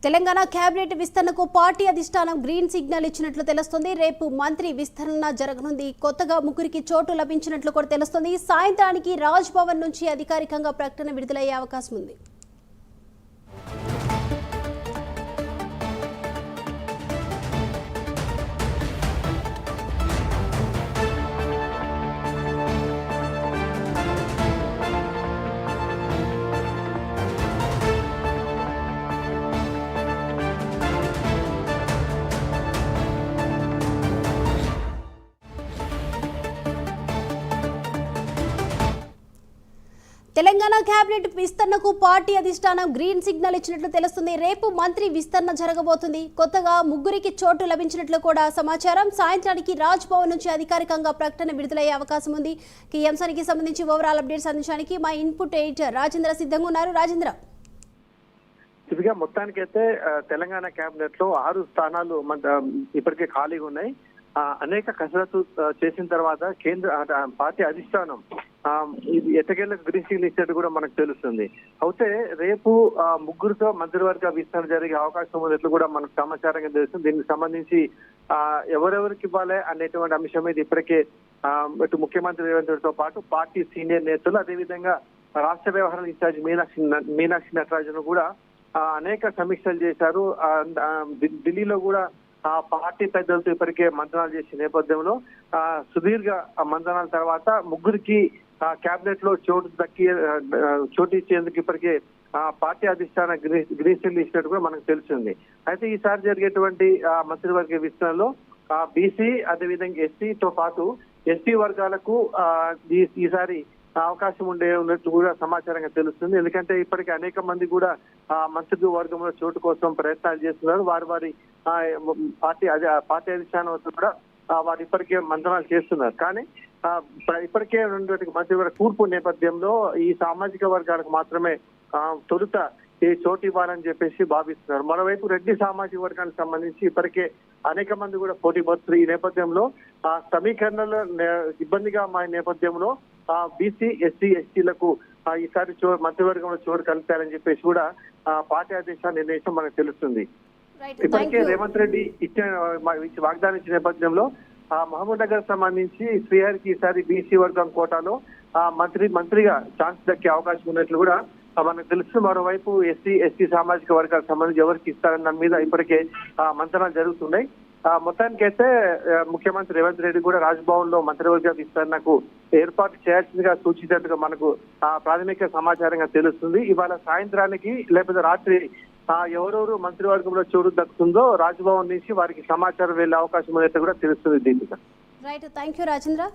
Telangana cabinet విస్తరణకు party అధిష్టానం green signal ఇచ్చినట్లు తెలుస్తుంది. రేపు మంత్రి విస్తరణ జరగనుంది. కొత్తగా ముగ్గురికి చోటు లభించినట్లు కూడా తెలుస్తుంది. సాయంత్రానికి రాజ్ భవన్ నుంచి అధికారికంగా ప్రకటన విడుదలయ్యే అవకాశం ఉంది. తెలంగాణ కేబినెట్ విస్తరణకు పార్టీ అధిష్టానం గ్రీన్ సిగ్నల్ ఇచ్చినట్లు తెలుస్తుంది. రేపు మంత్రి విస్తరణ జరగబోతుంది. కొత్తగా ముగ్గురికి చోటు లభించినట్లు కూడా సమాచారం. సాయంత్రానికి రాజ్ భవన్ నుంచి అధికారికంగా ప్రకటన విడుదలయ్యే అవకాశం ఉంది. ఈ అంశానికి సంబంధించి ఓవరాల్ అప్డేట్స్ అందించడానికి మా ఇన్పుట్ ఎడిటర్ రాజేంద్ర సిద్ధంగా ఉన్నారు. రాజేంద్ర, మొత్తానికైతే తెలంగాణ కేబినెట్ లో 6 స్థానాలు ఇప్పటికే ఖాళీగా ఉన్నాయి. అనేక కసరత్తు చేసిన తర్వాత కేంద్ర పార్టీ అధిష్టానం ఎట్టకేళ్ళకు గ్రీన్ సిగ్నల్ ఇచ్చినట్టు కూడా మనకు తెలుస్తుంది. అయితే రేపు ముగ్గురుతో మంత్రివర్గ విస్తరణ జరిగే అవకాశం ఉన్నట్లు కూడా మనకు సమాచారంగా తెలుస్తుంది. దీనికి సంబంధించి ఎవరెవరికి ఇవ్వాలి అనేటువంటి అంశం మీద ఇప్పటికే ఇటు ముఖ్యమంత్రి రేవంత్ రెడ్డితో పాటు పార్టీ సీనియర్ నేతలు, అదేవిధంగా రాష్ట్ర వ్యవహారాల ఇన్ఛార్జ్ మీనాక్షి నటరాజన్ కూడా అనేక సమీక్షలు చేశారు. ఢిల్లీలో కూడా పార్టీ పెద్దలతో ఇప్పటికే మంత్రాలు చేసిన నేపథ్యంలో సుదీర్ఘ మంత్రాల తర్వాత ముగ్గురికి కేబినెట్ లో చోటు ఇచ్చేందుకు ఇప్పటికే పార్టీ అధిష్టాన గ్రీన్ సిగ్నల్ ఇచ్చినట్టు కూడా మనకు తెలిసింది. అయితే ఈసారి జరిగేటువంటి మంత్రివర్గ విస్తరణలో బీసీ, అదేవిధంగా ఎస్సీతో పాటు ఎస్టీ వర్గాలకు ఈసారి అవకాశం ఉన్నట్టు కూడా సమాచారంగా తెలుస్తుంది. ఎందుకంటే ఇప్పటికే అనేక మంది కూడా మంత్రి వర్గంలో చోటు కోసం ప్రయత్నాలు చేస్తున్నారు. వారి పార్టీ అధిష్టానం కూడా వారు ఇప్పటికే మంత్రాలు చేస్తున్నారు. కానీ ఇప్పటికే ఉన్నటువంటి మంత్రివర్గ కూర్పు నేపథ్యంలో ఈ సామాజిక వర్గాలకు మాత్రమే తొలుత ఈ చోటు ఇవ్వాలని చెప్పేసి భావిస్తున్నారు. మరోవైపు రెడ్డి సామాజిక వర్గానికి సంబంధించి ఇప్పటికే అనేక మంది కూడా పోటీ పడుతున్నారు. ఈ నేపథ్యంలో సమీకరణలో ఇబ్బందిగా మారిన నేపథ్యంలో బీసీ, ఎస్సీ, ఎస్టీలకు ఈసారి మంత్రివర్గంలో చోటు కల్పారని చెప్పేసి కూడా పార్టీ అధ్యక్షులు నిర్ణయించడం మనకు తెలుస్తుంది. ఇప్పటికే రేవంత్ రెడ్డి వాగ్దానం ఇచ్చిన నేపథ్యంలో మహబూబ్ నగర్ సంబంధించి శ్రీహరికి ఈసారి బీసీ వర్గం కోటాలో మంత్రిగా ఛాన్స్ దక్కే అవకాశం ఉన్నట్లు కూడా మనకు తెలుసు. మరోవైపు ఎస్సీ, ఎస్టీ సామాజిక వర్గాలకు సంబంధించి ఎవరికి ఇస్తారన్న దాని మీద ఇప్పటికే మంత్రాలు జరుగుతున్నాయి. మొత్తానికైతే ముఖ్యమంత్రి రేవంత్ రెడ్డి కూడా రాజ్భవన్ లో మంత్రివర్గ విస్తరణకు ఏర్పాటు చేయాల్సిందిగా సూచించినట్టుగా మనకు ప్రాథమిక సమాచారంగా తెలుస్తుంది. ఇవాళ సాయంత్రానికి లేకపోతే రాత్రి ఎవరెవరు మంత్రివర్గంలో చోటు దక్కుతుందో రాజ్భవన్ నుంచి వారికి సమాచారం వెళ్లే అవకాశం ఉన్నట్టు కూడా తెలుస్తుంది. దీనికి రైట్, థ్యాంక్ యూ రాజేంద్ర.